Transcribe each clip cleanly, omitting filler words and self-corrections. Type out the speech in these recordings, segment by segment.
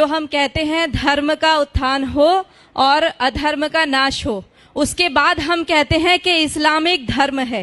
जो हम कहते हैं धर्म का उत्थान हो और अधर्म का नाश हो, उसके बाद हम कहते हैं कि इस्लामिक धर्म है,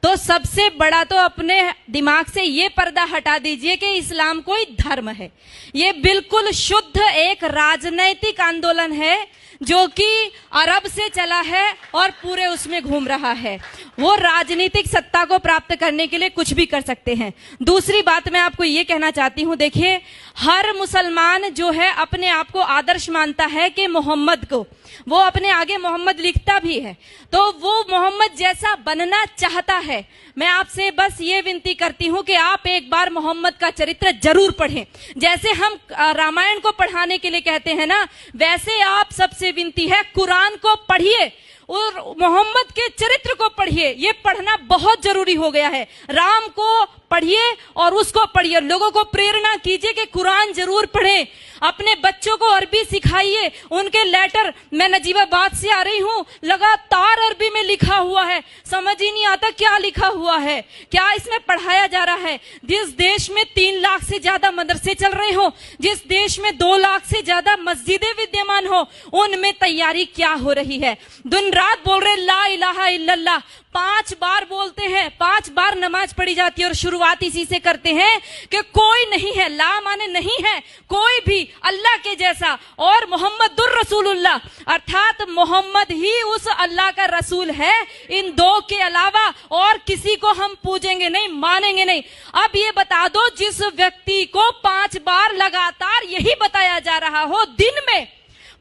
तो सबसे बड़ा तो अपने दिमाग से ये पर्दा हटा दीजिए कि इस्लाम कोई धर्म है। ये बिल्कुल शुद्ध एक राजनैतिक आंदोलन है जो कि अरब से चला है और पूरे उसमें घूम रहा है। वो राजनीतिक सत्ता को प्राप्त करने के लिए कुछ भी कर सकते हैं। दूसरी बात मैं आपको ये कहना चाहती हूँ, देखिए हर मुसलमान जो है अपने आप को आदर्श मानता है कि मोहम्मद को, वो अपने आगे मोहम्मद लिखता भी है, तो वो मोहम्मद जैसा बनना चाहता है। मैं आपसे बस ये विनती करती हूँ कि आप एक बार मोहम्मद का चरित्र जरूर पढ़ें। जैसे हम रामायण को पढ़ाने के लिए कहते हैं ना, वैसे आप सबसे विनती है कुरान को पढ़िए और मोहम्मद के चरित्र को पढ़िए। ये पढ़ना बहुत जरूरी हो गया है। राम को पढ़िए और उसको पढ़िए। लोगों को प्रेरणा कीजिए कि कुरान जरूर पढ़ें। अपने बच्चों को अरबी सिखाइए। उनके लेटर, मैं नजीबाबाद से आ रही हूँ, लगातार अरबी में लिखा हुआ है, समझ ही नहीं आता क्या लिखा हुआ है, क्या इसमें पढ़ाया जा रहा है। जिस देश में 3 लाख से ज्यादा मदरसे चल रहे हो, जिस देश में 2 लाख से ज्यादा मस्जिदें विद्यमान हो, उनमें तैयारी क्या हो रही है। दिन रात बोल रहे ला इलाहा इल्लल्लाह, 5 बार बोलते हैं, 5 बार नमाज पढ़ी जाती है और शुरुआत इसी से करते हैं कि कोई नहीं है, ला माने नहीं है कोई भी अल्लाह के जैसा, और मोहम्मदुर रसूलुल्लाह अर्थात मोहम्मद ही उस अल्लाह का रसूल है। इन 2 के अलावा और किसी को हम पूजेंगे नहीं, मानेंगे नहीं। अब ये बता दो, जिस व्यक्ति को 5 बार लगातार यही बताया जा रहा हो, दिन में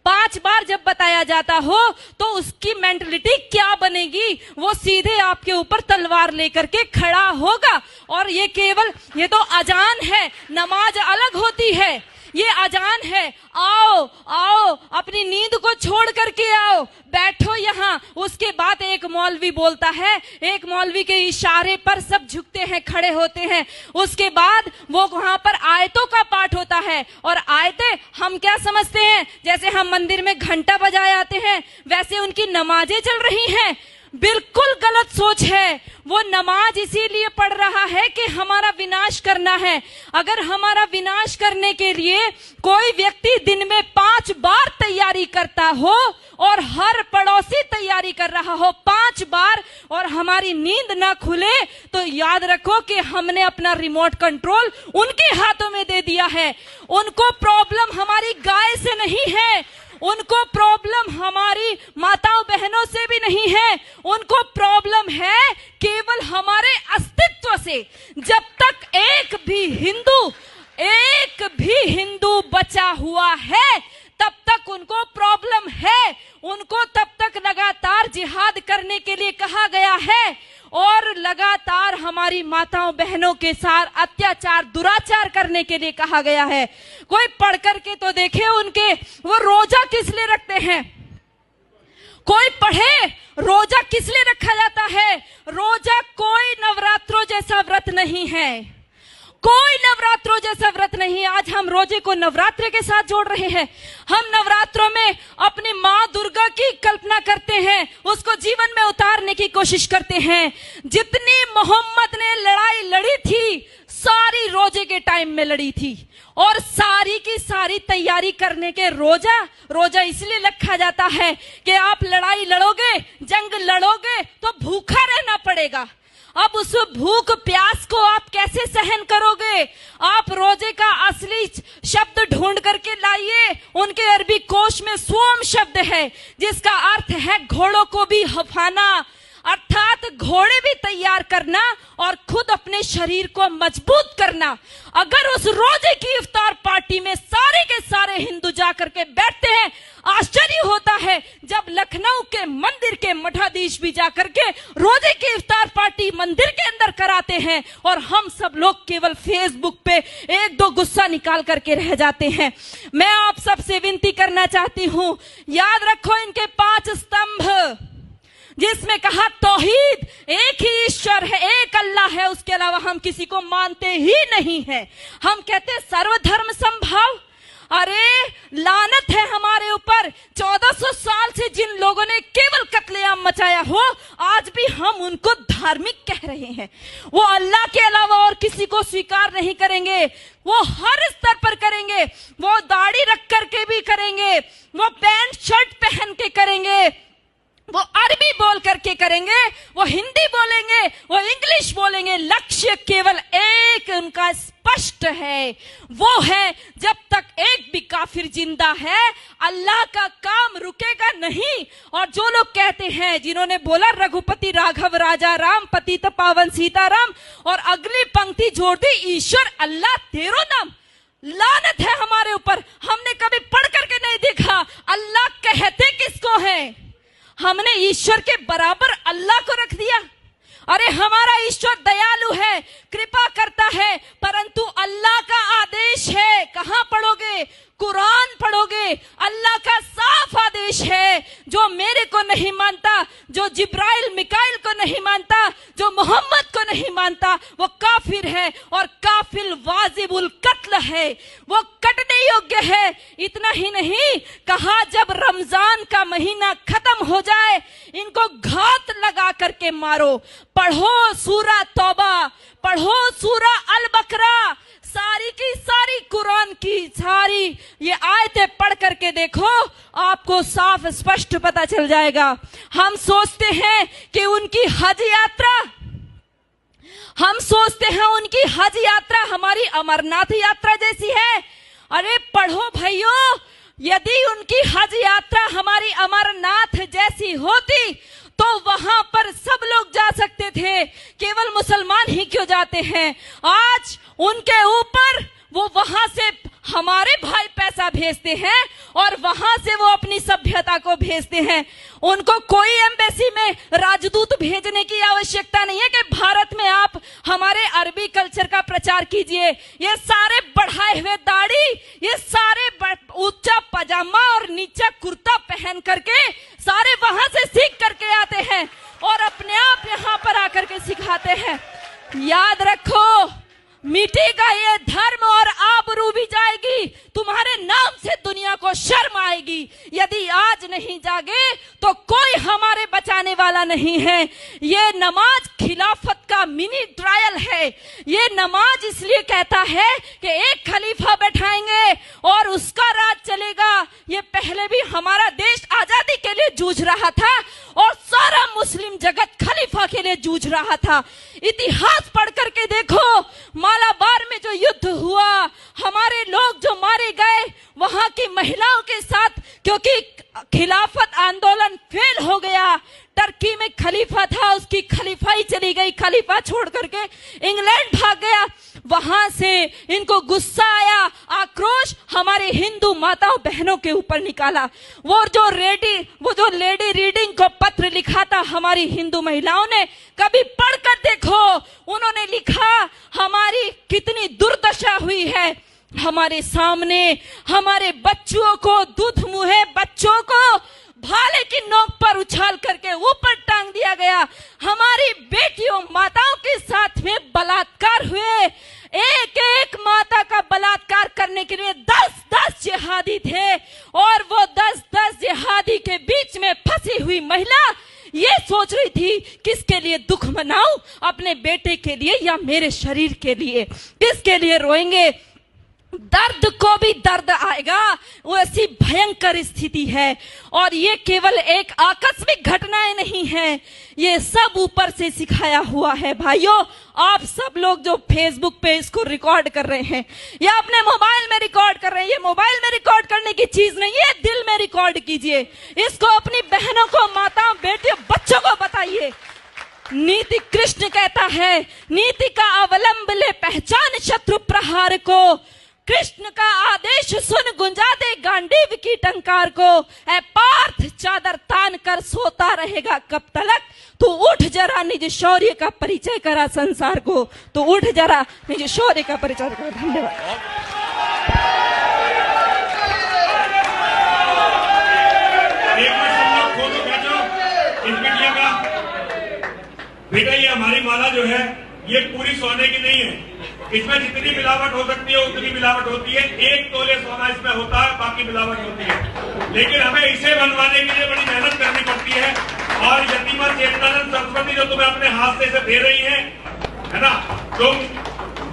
5 बार जब बताया जाता हो, तो उसकी मेंटलिटी क्या बनेगी। वो सीधे आपके ऊपर तलवार लेकर के खड़ा होगा। और ये केवल, ये तो अजान है, नमाज अलग होती है, ये अजान है। आओ आओ, अपनी नींद को छोड़ करके आओ, बैठो यहाँ। उसके बाद एक मौलवी बोलता है, एक मौलवी के इशारे पर सब झुकते हैं, खड़े होते हैं। उसके बाद वो वहां पर आयतों का पाठ होता है, और आयतें हम क्या समझते हैं, जैसे हम मंदिर में घंटा बजाए आते हैं, वैसे उनकी नमाजें चल रही हैं। बिल्कुल गलत सोच है। वो नमाज इसीलिए पढ़ रहा है कि हमारा विनाश करना है। अगर हमारा विनाश करने के लिए कोई व्यक्ति दिन में 5 बार तैयारी करता हो और हर पड़ोसी तैयारी कर रहा हो 5 बार, और हमारी नींद ना खुले, तो याद रखो कि हमने अपना रिमोट कंट्रोल उनके हाथों में दे दिया है। उनको प्रॉब्लम हमारी गाय से नहीं है, उनको प्रॉब्लम हमारी माताओं बहनों से भी नहीं है, उनको प्रॉब्लम है केवल हमारे अस्तित्व से। जब तक एक भी हिंदू बचा हुआ है, तब तक उनको प्रॉब्लम है। उनको तब तक लगातार जिहाद करने के लिए कहा गया है, और लगातार हमारी माताओं बहनों के साथ अत्याचार दुराचार करने के लिए कहा गया है। कोई पढ़ करके तो देखे उनके, वो रोजा किस लिए रखते हैं, कोई पढ़े रोजा किस लिए रखा जाता है। रोजा कोई नवरात्रों जैसा व्रत नहीं है, कोई नवरात्रों जैसा व्रत नहीं। आज हम रोजे को नवरात्रे के साथ जोड़ रहे हैं। हम नवरात्रों में अपनी माँ दुर्गा की कल्पना करते हैं, उसको जीवन में उतारने की कोशिश करते हैं। जितनी मोहम्मद ने लड़ाई लड़ी थी, सारी रोजे के टाइम में लड़ी थी, और सारी की सारी तैयारी करने के रोजा इसलिए रखा जाता है कि आप लड़ाई लड़ोगे, जंग लड़ोगे तो भूखा रहना पड़ेगा। अब उस भूख प्यास को आप कैसे सहन करोगे। आप रोजे का असली शब्द ढूंढ करके लाइए। उनके अरबी कोश में सोम शब्द है, जिसका अर्थ है घोड़ों को भी हफाना, अर्थात घोड़े भी तैयार करना और खुद अपने शरीर को मजबूत करना। अगर उस रोजे की इफ्तार पार्टी में सारे के सारे हिंदू जाकर के बैठते हैं, आश्चर्य होता है जब लखनऊ के मंदिर के मठाधीश भी जाकर के रोजे की इफ्तार पार्टी मंदिर के अंदर कराते हैं, और हम सब लोग केवल फेसबुक पे 1-2 गुस्सा निकाल करके रह जाते हैं। मैं आप सबसे विनती करना चाहती हूँ, याद रखो इनके 5 स्तंभ, जिसमें कहा तौहीद, एक ही ईश्वर है, एक अल्लाह है, उसके अलावा हम किसी को मानते ही नहीं है। हम कहते सर्वधर्म संभाव। अरे लानत है हमारे ऊपर, 1400 साल से जिन लोगों ने केवल कत्लेआम मचाया हो, आज भी हम उनको धार्मिक कह रहे हैं। वो अल्लाह के अलावा और किसी को स्वीकार नहीं करेंगे। वो हर स्तर पर करेंगे, वो दाढ़ी रख करके भी करेंगे, वो पैंट शर्ट पहन के करेंगे, वो अरबी बोल करके करेंगे, वो हिंदी बोलेंगे, वो इंग्लिश बोलेंगे। लक्ष्य केवल एक उनका स्पष्ट है, वो है जब तक एक भी काफिर जिंदा है अल्लाह का काम रुकेगा नहीं। और जो लोग कहते हैं, जिन्होंने बोला रघुपति राघव राजा राम पतित पावन सीताराम, और अगली पंक्ति जोड़ दी ईश्वर अल्लाह तेरो नाम, लानत है हमारे ऊपर। हमने कभी पढ़ करके नहीं देखा अल्लाह कहते किसको है। हमने ईश्वर के बराबर अल्लाह को रख दिया। अरे हमारा ईश्वर दयालु है, कृपा करता है, परंतु अल्लाह का आदेश है। कहां पढ़ोगे? कुरान पढ़ोगे। अल्लाह का साफ आदेश है, जो मेरे को नहीं मानता, जो जिब्राइल मिकाइल को नहीं मानता, जो मोहम्मद को नहीं मानता, वो काफिर है, और काफिर वाजिबुल कत्ल है, वो कटने योग्य है। इतना ही नहीं कहा, जब रमजान का महीना खत्म हो जाए इनको घात लगा करके मारो। पढ़ो सूरा तौबा, पढ़ो सूरा अल बकरा, सारी की सारी कुरान की सारी ये आयतें पढ़ करके देखो, आपको साफ स्पष्ट पता चल जाएगा। हम सोचते हैं कि उनकी हज यात्रा, हम सोचते हैं उनकी हज यात्रा हमारी अमरनाथ यात्रा जैसी है। अरे पढ़ो भाइयों, यदि उनकी हज यात्रा हमारी अमरनाथ जैसी होती तो वहां पर सब लोग जा सकते थे, केवल मुसलमान ही क्यों जाते हैं? आज उनके ऊपर वो वहां से हमारे भाई पैसा भेजते हैं और वहां से वो अपनी सभ्यता को भेजते हैं। उनको कोई एम्बेसी में राजदूत भेजने की आवश्यकता नहीं है कि भारत में आप हमारे अरबी कल्चर का प्रचार कीजिए। ये सारे बढ़ाए हुए दाढ़ी, ये सारे ऊंचा पजामा और नीचा कुर्ता पहन करके सारे वहां से सीख करके आते हैं और अपने आप यहां पर आकर के सिखाते हैं। याद रखो, मिटेगा ये धर्म और आबरू भी जाएगी, तुम्हारे नाम से दुनिया को शर्म आएगी। यदि आज नहीं जागे तो कोई हमारे बचाने वाला नहीं है। ये नमाज खिलाफत का मिनी ट्रायल है। ये नमाज इसलिए कहता है कि एक खलीफा बैठाएंगे और उसका राज चलेगा। ये पहले भी हमारा देश आजादी के लिए जूझ रहा था और सारा मुस्लिम जगत खलीफा के लिए जूझ रहा था। इतिहास पढ़ करके देखो, मालाबार में जो युद्ध हुआ, हमारे लोग जो मारे गए वहां की महिलाओं के साथ, क्योंकि खिलाफत आंदोलन फेल हो गया। टर्की में खलीफा था, उसकी खलीफाई चली गई, खलीफा छोड़ करके इंग्लैंड भाग गया। वहां से इनको गुस्सा आया, आक्रोश हमारे हिंदू माताओं बहनों के ऊपर निकाला। वो जो लेडी रीडिंग को पत्र लिखा था हमारी हिंदू महिलाओं ने, कभी पढ़कर देखो, उन्होंने लिखा हमारी कितनी दुर्दशा हुई है। हमारे सामने हमारे बच्चों को, दूध मुहे बच्चों को भाले की नोक पर उछाल करके ऊपर टांग दिया गया। हमारी बेटियों माताओं के साथ में बलात्कार हुए। एक एक माता का बलात्कार करने के लिए 10-10 जिहादी थे और वो 10-10 जिहादी के बीच में फंसी हुई महिला ये सोच रही थी किसके लिए दुख मनाऊं, अपने बेटे के लिए या मेरे शरीर के लिए, किसके लिए रोएंगे। दर्द को भी दर्द आएगा, वो ऐसी भयंकर स्थिति है। और ये केवल एक आकस्मिक घटनाएं नहीं है, ये सब ऊपर से सिखाया हुआ है। भाइयों, आप सब लोग जो फेसबुक पे इसको रिकॉर्ड कर रहे हैं या अपने मोबाइल में रिकॉर्ड कर रहे हैं, ये मोबाइल में रिकॉर्ड करने की चीज नहीं है, दिल में रिकॉर्ड कीजिए। इसको अपनी बहनों को, माताओं, बेटियों, बच्चों को बताइए। नीति कृष्ण कहता है, नीति का अवलंब ले पहचान शत्रु प्रहार को। कृष्ण का आदेश सुन गुंजा दे गांडीव की टंकार को। ऐ पार्थ चादर तान कर सोता रहेगा कब तलक, तू उठ जरा निज शौर्य का परिचय करा संसार को। तो उठ जरा निज शौर्य का परिचय करा। धन्यवाद। बेटा, ये हमारी माला जो है ये पूरी सोने की नहीं है। इसमें जितनी मिलावट हो सकती है उतनी मिलावट होती है। 1 तोले सोना इसमें होता है, बाकी मिलावट होती है। लेकिन हमें इसे बनवाने के लिए बड़ी मेहनत करनी पड़ती है। और यतीमा चेतनानंद सरस्वती जो तुम्हें अपने हाथ से इसे दे रही है ना, तुम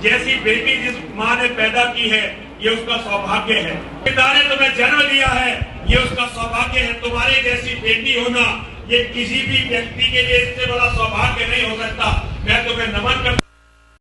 जैसी बेटी जिस माँ ने पैदा की है ये उसका सौभाग्य है। पिता ने तुम्हें जन्म दिया है ये उसका सौभाग्य है। तुम्हारे जैसी बेटी होना ये किसी भी व्यक्ति के लिए इससे बड़ा सौभाग्य नहीं हो सकता। मैं तुम्हें नमन करता